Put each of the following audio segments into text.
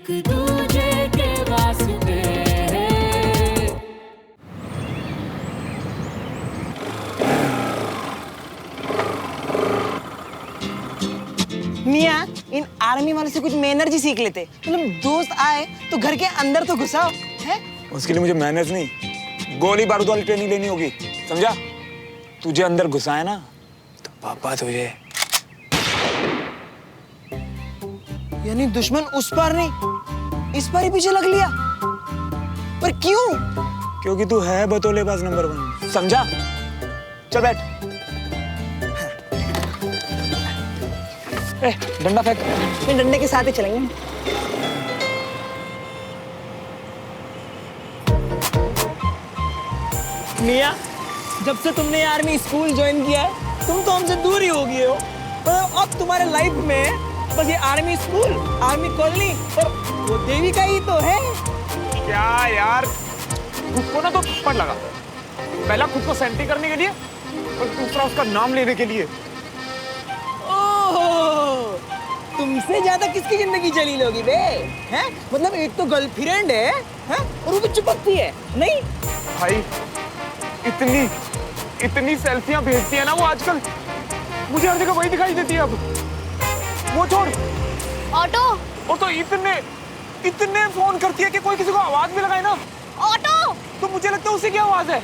एक दूजे के वास्ते। मियाँ, इन आर्मी वालों से कुछ मैनर्स ही सीख लेते। मतलब दोस्त आए तो घर के अंदर तो घुसाओ है? उसके लिए मुझे मैनर्स नहीं, गोली बारूद वाली ट्रेनिंग लेनी होगी, समझा? तुझे अंदर घुसाए ना तो पापा तुझे। यानी दुश्मन उस पार नहीं, इस पार ही पीछे लग लिया। पर क्यों? क्योंकि तू है बतौलेबाज नंबर 1, समझा? चल बैठ। ए, डंडा फेंक। इन डंडे के साथ ही चलेंगे। मियाँ, जब से तुमने आर्मी स्कूल ज्वाइन किया है, तुम तो हमसे दूर ही हो गए हो। पर अब तुम्हारे लाइफ में बस ये आर्मी स्कूल, आर्मी कॉलोनी और वो देविका ही तो है। क्या यार, खुद को ना तो थप्पड़ लगा। पहला खुद को सेंटी करने के लिए और दूसरा उसका नाम लेने के लिए। ओह, तुमसे ज्यादा किसकी जिंदगी चली लोगी बे? हैं? मतलब एक तो गर्लफ्रेंड है, हैं? और वो भी चिपकती है, नहीं? भाई, इतनी सेल्फियां भेजती है ना वो आजकल, मुझे हर जगह वही दिखाई देती है अब। वो छोड़, ऑटो और तो इतने फोन करती है कि कोई किसी को आवाज भी लगाए ना ऑटो तो मुझे लगता है उसी की आवाज है।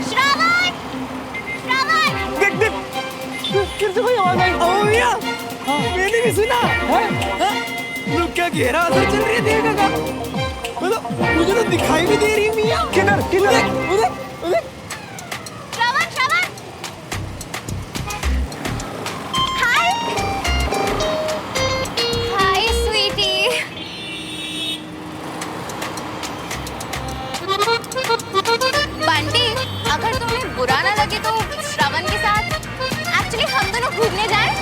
श्रावण श्रावण देख देख, फिर से कोई आवाज आई। ओ भैया, मैंने भी सुना। लोग क्या गहरा असर चल रही है देविका का। मतलब मुझे तो दिखाई भी दे रही है मियाँ। किधर किधर? उधर उधर। श्रावण श्रावण हाय हाय स्वीटी बंटी, अगर तुम्हें बुरा ना लगे तो श्रावण के साथ एक्चुअली हम दोनों घूमने जाएं?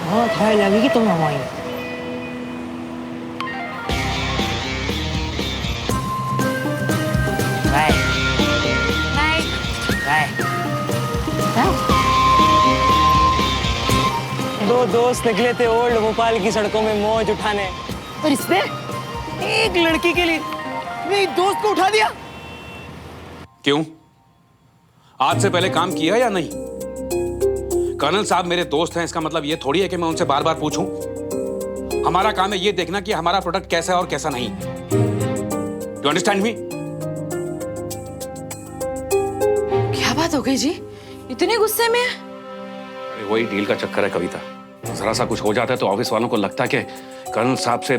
बहुत हाय लगेगी तुम हमारी। Bye bye bye. दो दोस्त निकले थे ओल्ड भोपाल की सड़कों में मौज उठाने, और इसने एक लड़की के लिए मेरे दोस्त को उठा दिया। क्यों? आज से पहले काम किया या नहीं? कर्नल साहब मेरे दोस्त हैं, इसका मतलब ये थोड़ी है कि मैं उनसे बार बार पूछूं। हमारा काम है ये देखना कि हमारा प्रोडक्ट कैसा है और कैसा नहीं। You understand me? क्या बात हो गई जी, इतने गुस्से में? अरे वही डील का चक्कर है कविता। जरा सा कुछ हो जाता है तो ऑफिस वालों को लगता है कि कर्नल साहब से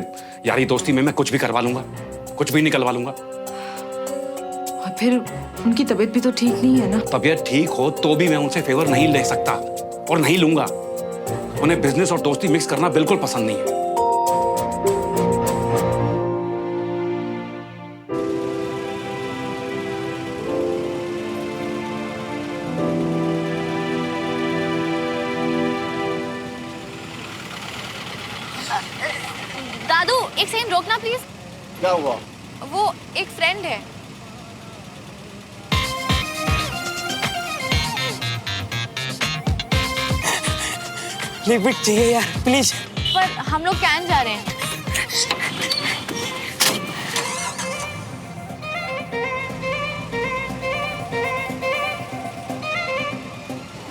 यारी दोस्ती में मैं कुछ भी करवा लूंगा, कुछ भी निकलवा लूंगा। और फिर उनकी तबीयत भी तो ठीक नहीं है ना। तबीयत ठीक हो तो भी मैं उनसे फेवर नहीं ले सकता और नहीं लूंगा। उन्हें बिजनेस और दोस्ती मिक्स करना बिल्कुल पसंद नहीं है। दादू एक सेकंड रोकना प्लीज। क्या हुआ? वो एक फ्रेंड है। लिक्विड चाहिए यार प्लीज। पर हम लोग कैन जा रहे हैं।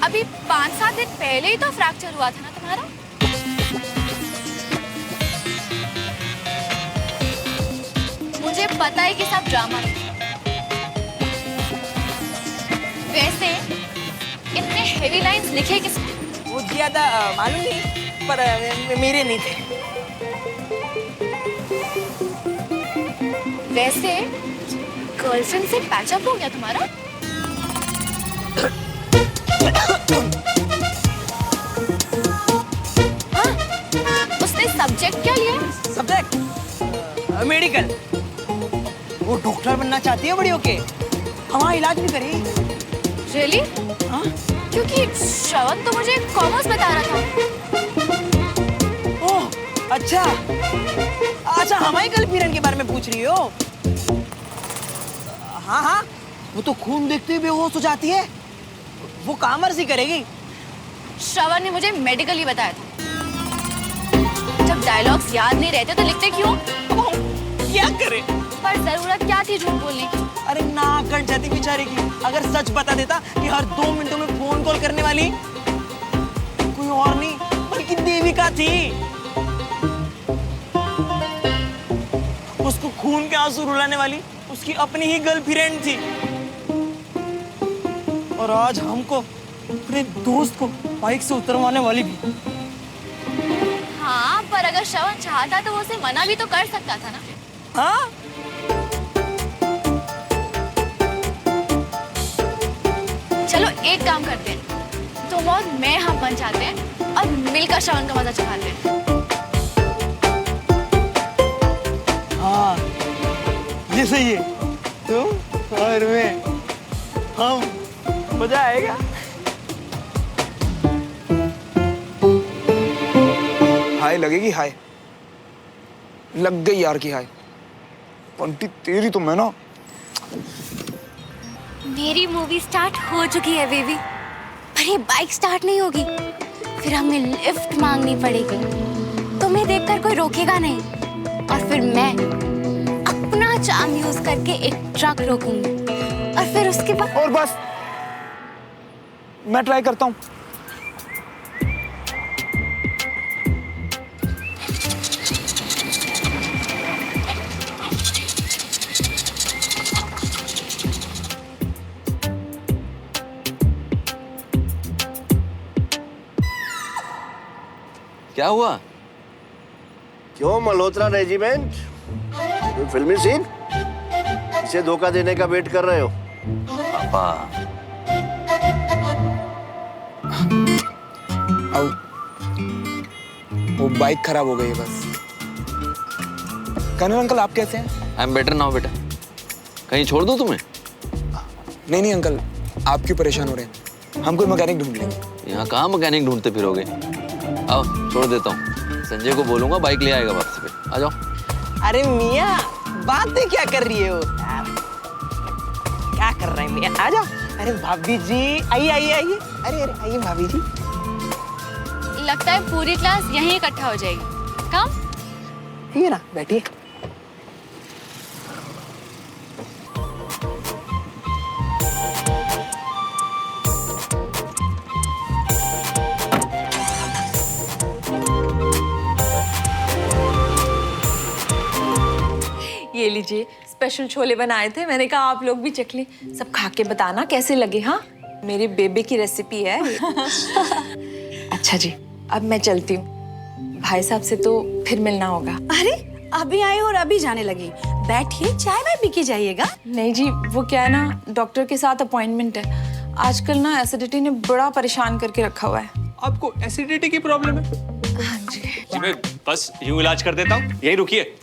अभी 5-7 दिन पहले ही तो फ्रैक्चर हुआ था ना तुम्हारा। मुझे पता है कि सब ड्रामा है। वैसे इतने हेवी लाइंस लिखे किसने? वो ज्यादा मालूम नहीं, पर मेरे नहीं थे। वैसे गर्लफ्रेंड से पैचअप हो गया तुम्हारा? हाँ, उसने सब्जेक्ट क्या लिया? Subject medical. वो डॉक्टर बनना चाहती है बड़ी होके। हमारा इलाज भी करे। रियली? हाँ? क्योंकि श्रवण तो मुझे कॉमर्स बता रहा था। ओह, अच्छा अच्छा, हमारे कल पीरन के बारे में पूछ रही हो? हाँ हाँ, वो तो खून देखते ही बेहोश हो जाती है, वो कॉमर्स ही करेगी। श्रवण ने मुझे मेडिकल ही बताया था। जब डायलॉग्स याद नहीं रहते तो लिखते क्यों? क्या करे? पर जरूरत क्या थी झूठ बोलने की? अरे ना कट जाती बेचारे की। अगर सच बता देता कि हर 2 मिनटों में फोन कॉल करने वाली कोई और नहीं बल्कि देविका थी। उसको खून के आंसू रुलाने वाली उसकी अपनी ही गर्लफ्रेंड थी। और आज हमको अपने दोस्त को बाइक से उतरवाने वाली भी। हाँ, पर अगर श्रवण चाहता तो वो उसे मना भी तो कर सकता था ना। हाँ? चलो एक काम करते हैं, तुम और मैं हम बन जाते हैं और मिलकर श्रवण का मजा चखाते हैं। हाँ, ये सही है। तुम और मैं, हम, मजा आएगा। हाय लगेगी, हाय लग गई यार की हाय। पंटी तेरी तो मैं ना। मेरी मूवी स्टार्ट हो चुकी है बेबी, पर ये बाइक स्टार्ट नहीं होगी। फिर हमें लिफ्ट मांगनी पड़ेगी। तुम्हें देखकर कोई रोकेगा नहीं, और फिर मैं अपना चार्म यूज करके एक ट्रक रोकूंगी, और फिर उसके बाद और बस मैं ट्राई करता हूँ। क्या हुआ? क्यों मल्होत्रा रेजिमेंट? कोई फिल्मी सीन? इसे धोखा देने का वेट कर रहे हो? पापा, आओ, वो बाइक खराब हो गई है बस। कर्नल अंकल आप कैसे हैं? आई एम बेटर नाउ बेटा। कहीं छोड़ दूं तुम्हें? नहीं नहीं अंकल, आप क्यों परेशान हो रहे हैं? हम कोई मैकेनिक ढूंढ लेंगे। यहाँ कहाँ मैकेनिक ढूंढते फिरोगे? आओ छोड़ देता हूँ, संजय को बोलूंगा बाइक ले आएगा वापस पे। आ जाओ। अरे मियाँ, बातें क्या कर रही हो? क्या कर रहे हैं मियाँ? आ जाओ। अरे भाभी जी, आइए आइए आइए। अरे अरे आइए भाभी जी। लगता है पूरी क्लास यहीं इकट्ठा हो जाएगी। कम? ये ना, बैठिए। ये लीजिए, स्पेशल छोले बनाए थे, मैंने कहा आप लोग भी चख लें। सब खा के बताना कैसे लगे। हाँ, मेरे बेबे की रेसिपी है। अच्छा जी, अब मैं चलती हूँ, भाई साहब से तो फिर मिलना होगा। अरे अभी आए और अभी जाने लगी। बैठिए, चाय वाय पी के जाइएगा। नहीं जी, वो क्या है ना, डॉक्टर के साथ अपॉइंटमेंट है। आजकल ना एसिडिटी ने बड़ा परेशान करके रखा हुआ है। आपको एसिडिटी की प्रॉब्लम है? हाँ जी। जी मैं बस यूं इलाज कर देता हूँ, यही रुकिए।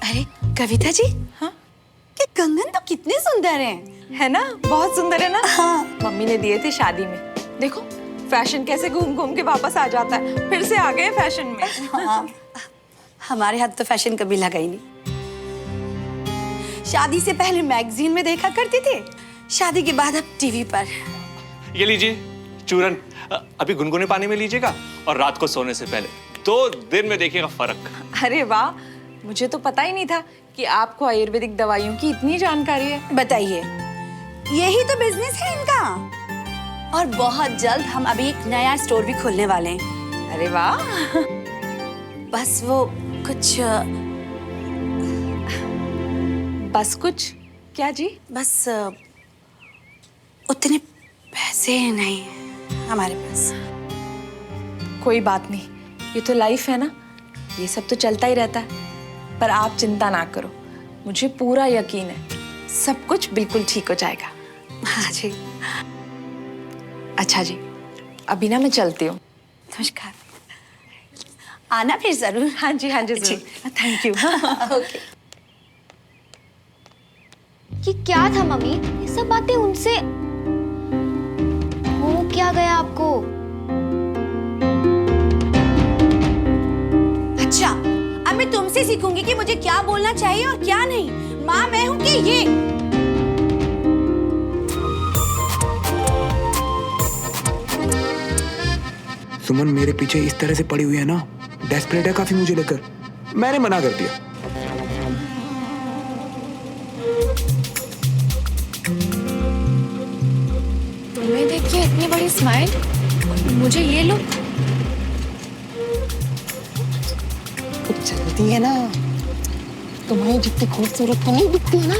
अरे कविता जी, हाँ? ये कंगन तो कितने सुंदर हैं। है ना, बहुत सुंदर है ना। हाँ। मम्मी ने दिए थे शादी में। देखो फैशन कैसे घूम घूम के वापस आ जाता है, फिर से आ गए फैशन में। हाँ, हमारे हाथ तो फैशन कभी लगा ही नहीं। शादी से पहले मैगजीन में देखा करते थे, शादी के बाद अब टीवी पर। ये लीजिए चूरन, अभी गुनगुने पानी में लीजिएगा और रात को सोने से पहले 2 दिन में देखिएगा फर्क। अरे वाह, मुझे तो पता ही नहीं था कि आपको आयुर्वेदिक दवाइयों की इतनी जानकारी है। बताइए, यही तो बिजनेस है इनका। और बहुत जल्द हम अभी एक नया स्टोर भी खोलने वाले हैं। अरे वाह। बस वो कुछ बस कुछ क्या जी? बस उतने पैसे नहीं हैं हमारे पास। कोई बात नहीं, ये तो लाइफ है ना, ये सब तो चलता ही रहता है। पर आप चिंता ना करो, मुझे पूरा यकीन है सब कुछ बिल्कुल ठीक हो जाएगा। हाँ जी। अच्छा जी, अभी ना मैं चलती हूँ। नमस्कार। आना फिर जरूर। हाँ जी, हाँ जी, जरूर। Thank you. ओके। ये क्या था मम्मी? ये सब बातें उनसे हो क्या गया आपको? अच्छा, अब मैं तुमसे सीखूंगी कि मुझे क्या बोलना चाहिए और क्या नहीं। माँ मैं हूँ कि ये? सुमन मेरे पीछे इस तरह से पड़ी हुई है ना, डेस्परेट है काफी मुझे लेकर। मैंने मना कर दिया। तुम्हें देख के इतनी बड़ी स्माइल, मुझे ये लुक। चलती है ना, तुम्हारी जितनी खूबसूरत तो नहीं दिखती है ना।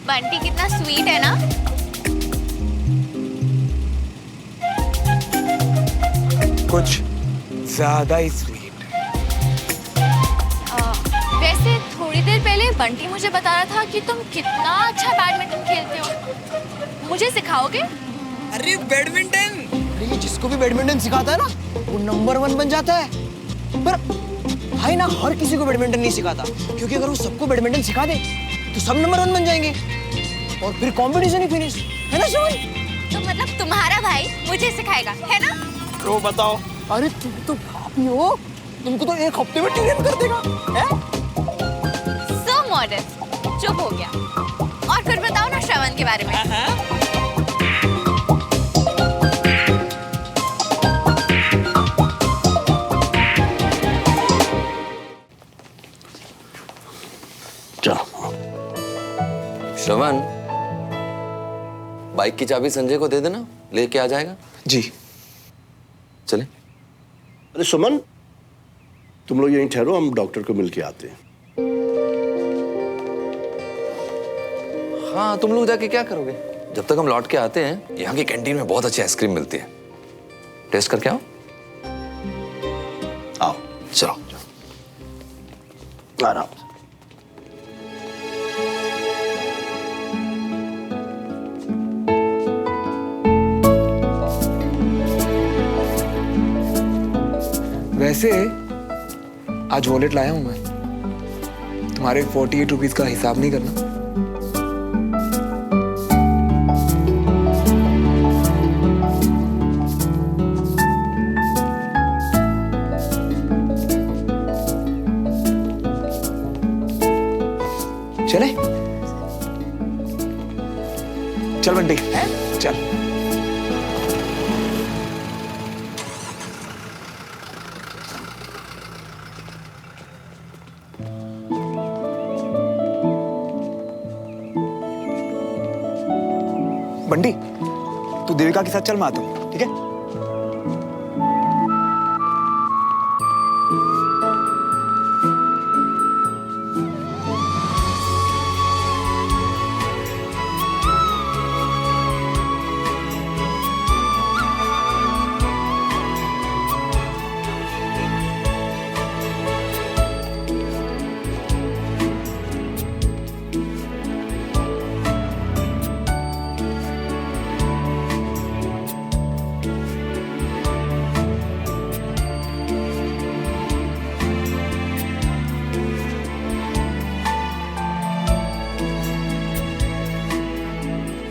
बंटी कितना स्वीट है ना। कुछ ज्यादा ही स्वीट। वैसे थोड़ी देर पहले बंटी मुझे बता रहा था कि तुम कितना अच्छा बैडमिंटन खेलते हो। मुझे सिखाओगे? अरे बैडमिंटन, अरे जिसको भी बैडमिंटन सिखाता है ना वो नंबर 1 बन जाता है। पर भाई ना हर किसी को बैडमिंटन नहीं सिखाता, क्योंकि अगर वो सबको बैडमिंटन सिखा दे तो सब नंबर 1 बन जाएंगे और फिर कंपटीशन ही फिनिश, है ना सुमन? तो मतलब तुम्हारा भाई मुझे सिखाएगा, है ना? तो बताओ। अरे तुम तो भाभी हो, तुमको तो एक हफ्ते में ट्रेन कर देगा, हैं? So modest, चुप हो गया। और फिर बताओ ना श्रवण के बारे में। श्रवण, बाइक की चाबी संजय को दे देना, लेके आ जाएगा। जी चले। अरे सुमन, तुम लोग यहीं ठहरो, हम डॉक्टर को मिल के आते हैं। हाँ, तुम लोग जाके क्या करोगे? जब तक हम लौट के आते हैं, यहाँ की कैंटीन में बहुत अच्छी आइसक्रीम मिलती है, टेस्ट करके आओ। आओ चलो आराम से। वैसे आज वॉलेट लाया हूं मैं, तुम्हारे 48 रुपीज का हिसाब नहीं करना। चले चल बंटी, चल। बंटी, तू देविका के साथ चल, मैं आता हूं, ठीक है?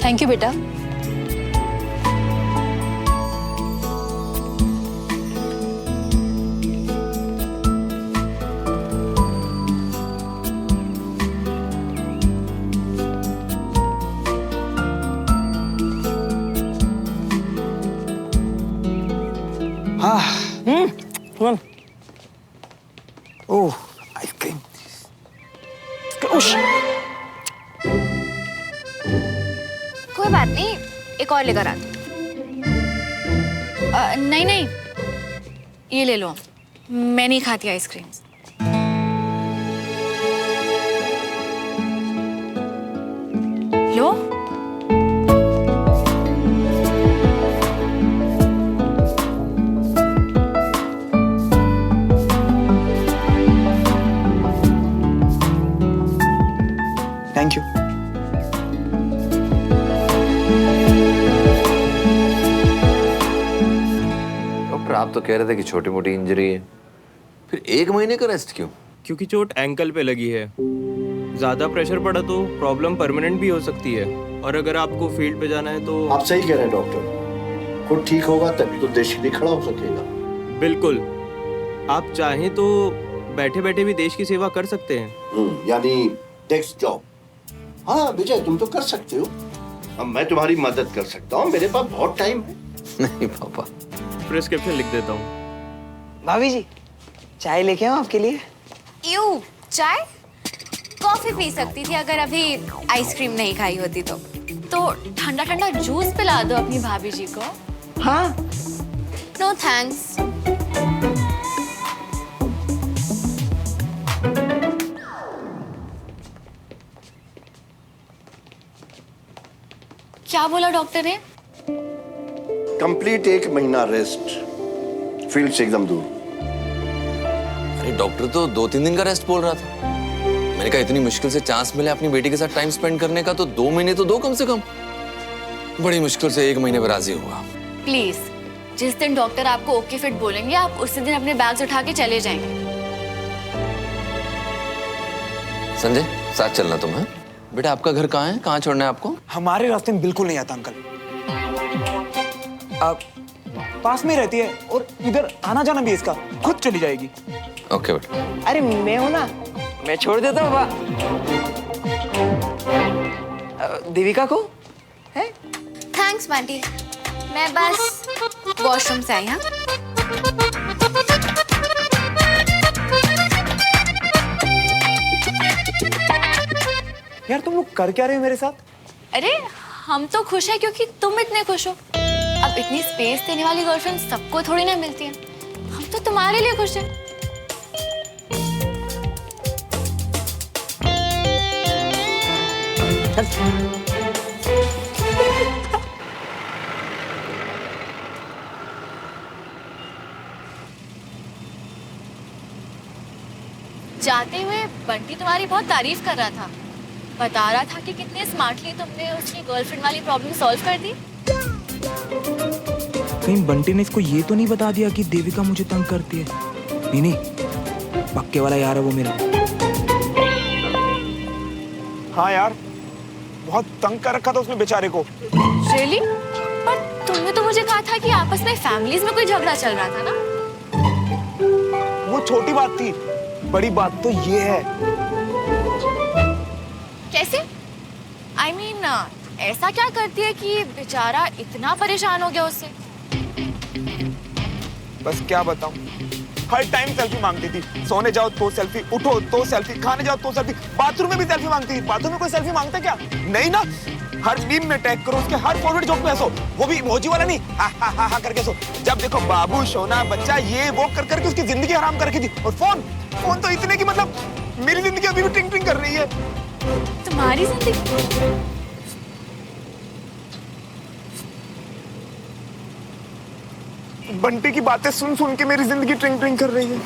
थैंक यू बेटा। हाँ, सुमन। ओह, आइसक्रीम। कोई बात नहीं, एक और लेकर आती। नहीं नहीं, ये ले लो, मैं नहीं खाती आइसक्रीम। लो। Thank you. आप तो कह रहे थे कि छोटी मोटी इंजरी है, फिर 1 महीने का रेस्ट क्यों? क्योंकि चोट एंकल पे लगी है, ज़्यादा प्रेशर पड़ा तो प्रॉब्लम परमानेंट भी हो सकती है, और अगर आपको फील्ड पे जाना है तो आप सही कह रहे हैं डॉक्टर, खुद ठीक होगा तभी तो देश के लिए खड़ा हो सकेगा। बिल्कुल, आप चाहें तो बैठे बैठे भी देश की सेवा कर सकते हैं। यानी डेस्क जॉब। हाँ विजय, तुम तो कर सकते हो। अब मैं तुम्हारी मदद कर सकता हूँ, मेरे पास बहुत टाइम है। नहीं पापा, प्रिस्क्रिप्शन लिख देता हूँ। भाभी जी, चाय लेके आऊं आपके लिए? यू चाय? कॉफी पी सकती थी अगर अभी आइसक्रीम नहीं खाई होती तो ठंडा ठंडा जूस पिला दो अपनी भाभी जी को। हाँ। No thanks. क्या बोला डॉक्टर ने? कंप्लीट 1 महीना रेस्ट, फील्ड से एकदम दूर। अरे डॉक्टर तो 2-3 दिन का रेस्ट बोल रहा था। मैंने कहा इतनी मुश्किल से चांस मिले अपनी बेटी के साथ टाइम स्पेंड करने का, तो 2 महीने तो दो कम से कम। बड़ी मुश्किल से 1 महीने पर राजी हुआ। प्लीज, जिस दिन डॉक्टर आपको ओके फिट बोलेंगे आप उसी दिन अपने बैग्स उठा के चले जाएंगे। संजय, साथ चलना तुम है? बेटा आपका घर कहाँ है? कहाँ छोड़ना है आपको? हमारे रास्ते में बिल्कुल नहीं आता अंकल। आप पास में रहती है और इधर आना जाना भी इसका, खुद चली जाएगी। ओके बेटा। अरे मैं हूं ना, मैं छोड़ देता हूँ। देविका को है? थैंक्स बंटी, मैं बस वॉशरूम से आई। हाँ, यार तुम लोग कर क्या रहे हो मेरे साथ? अरे हम तो खुश हैं क्योंकि तुम इतने खुश हो। अब इतनी स्पेस देने वाली गर्लफ्रेंड सबको थोड़ी ना मिलती है। हम तो तुम्हारे लिए खुश हैं। जाते हुए बंटी तुम्हारी बहुत तारीफ कर रहा था, बता रहा था कि कितने स्मार्टली तुमने उसकी गर्लफ्रेंड वाली प्रॉब्लम सॉल्व कर दी। कहीं बंटी ने इसको ये तो नहीं बता दिया कि देविका मुझे तंग करती है? नहीं, पक्के वाला यार है वो मेरा। हाँ यार, बहुत तंग कर रखा था उसने बेचारे को। Really? पर तुमने तो मुझे कहा था कि आपस में फैमिलीज में कोई झगड़ा चल रहा था ना? वो छोटी बात थी, बड़ी बात तो ये है। कैसे? I mean, ऐसा क्या करती है कि बेचारा इतना परेशान हो गया उससे? बस क्या बताऊं, हर टाइम सेल्फी मांगती थी। सोने जाओ तो सेल्फी, उठो तो सेल्फी, खाने जाओ तो सेल्फी, बाथरूम में भी सेल्फी मांगती थी। बाथरूम में कोई सेल्फी मांगता क्या? नहीं ना। हर मीम में टैग करो, उसके हर फॉरवर्ड जोक में हंसो, वो भी इमोजी वाला नहीं, हा हा हा हा करके हंसो। जब देखो बाबू, सोना, बच्चा, ये वो कर करके उसकी जिंदगी हराम कर रखी थी। और फोन तो इतने की मतलब मेरी जिंदगी अभी भी टिंग टिंग कर रही है। तुम्हारी जिंदगी? बंटी की बातें सुन सुन के मेरी जिंदगी ट्रिंग ट्रिंग कर रही है।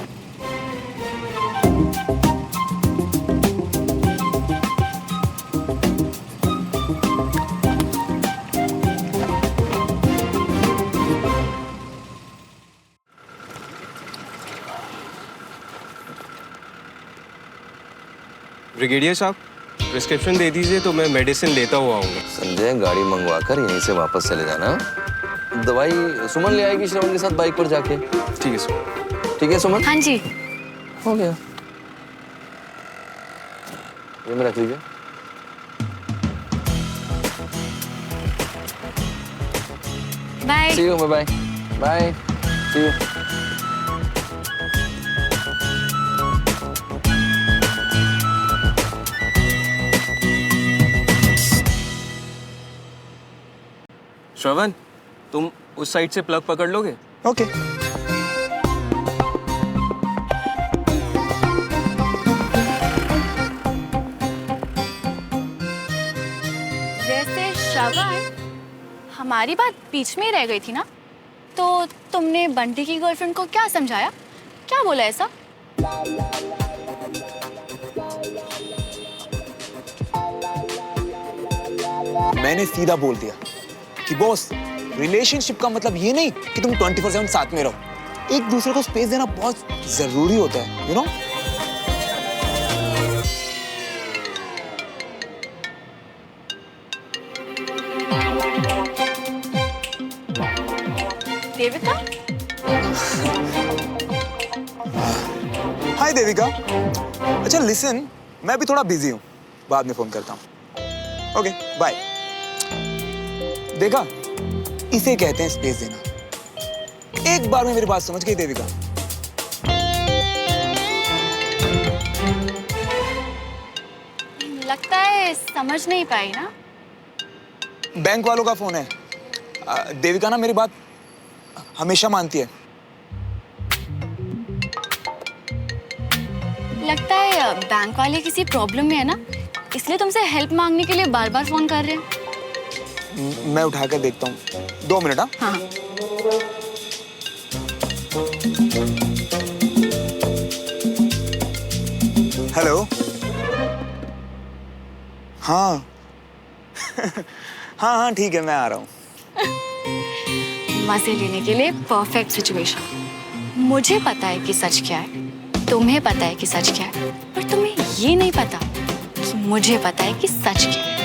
ब्रिगेडियर साहब, प्रिस्क्रिप्शन दे दीजिए तो मैं मेडिसिन लेता हुआ आऊँगा। संजय, गाड़ी मंगवा कर यहीं से वापस चले जाना। दवाई सुमन ले आएगी श्रवण के साथ बाइक पर जाके। ठीक है सुमन। ठीक है सुमन? हाँ जी। हो गया, ये में रख लीजिए। Bye. See you, bye bye, see you. Shravan, तुम उस साइड से प्लग पकड़ लोगे? ओके। वैसे श्रवण, हमारी बात बीच में ही रह गई थी ना? तो तुमने बंटी की गर्लफ्रेंड को क्या समझाया? क्या बोला ऐसा? मैंने सीधा बोल दिया कि बॉस, रिलेशनशिप का मतलब ये नहीं कि तुम 24/7 साथ में रहो। एक दूसरे को स्पेस देना बहुत जरूरी होता है, यू नो? देविका। हाय देविका। अच्छा लिसन, मैं अभी थोड़ा बिजी हूँ, बाद में फोन करता हूँ। Okay bye. देखा, इसे कहते हैं स्पेस देना। एक बार में मेरी बात समझ गई देविका? लगता है समझ नहीं पाई ना। बैंक वालों का फोन है। देविका ना मेरी बात हमेशा मानती है। लगता है बैंक वाले किसी प्रॉब्लम में है ना, इसलिए तुमसे हेल्प मांगने के लिए बार बार फोन कर रहे हैं। मैं उठा कर देखता हूँ, 2 मिनट। हाँ। हेलो। हाँ हाँ ठीक है, मैं आ रहा हूँ। मजे लेने के लिए परफेक्ट सिचुएशन। मुझे पता है कि सच क्या है, तुम्हें पता है कि सच क्या है, पर तुम्हें ये नहीं पता कि मुझे पता है कि सच क्या है।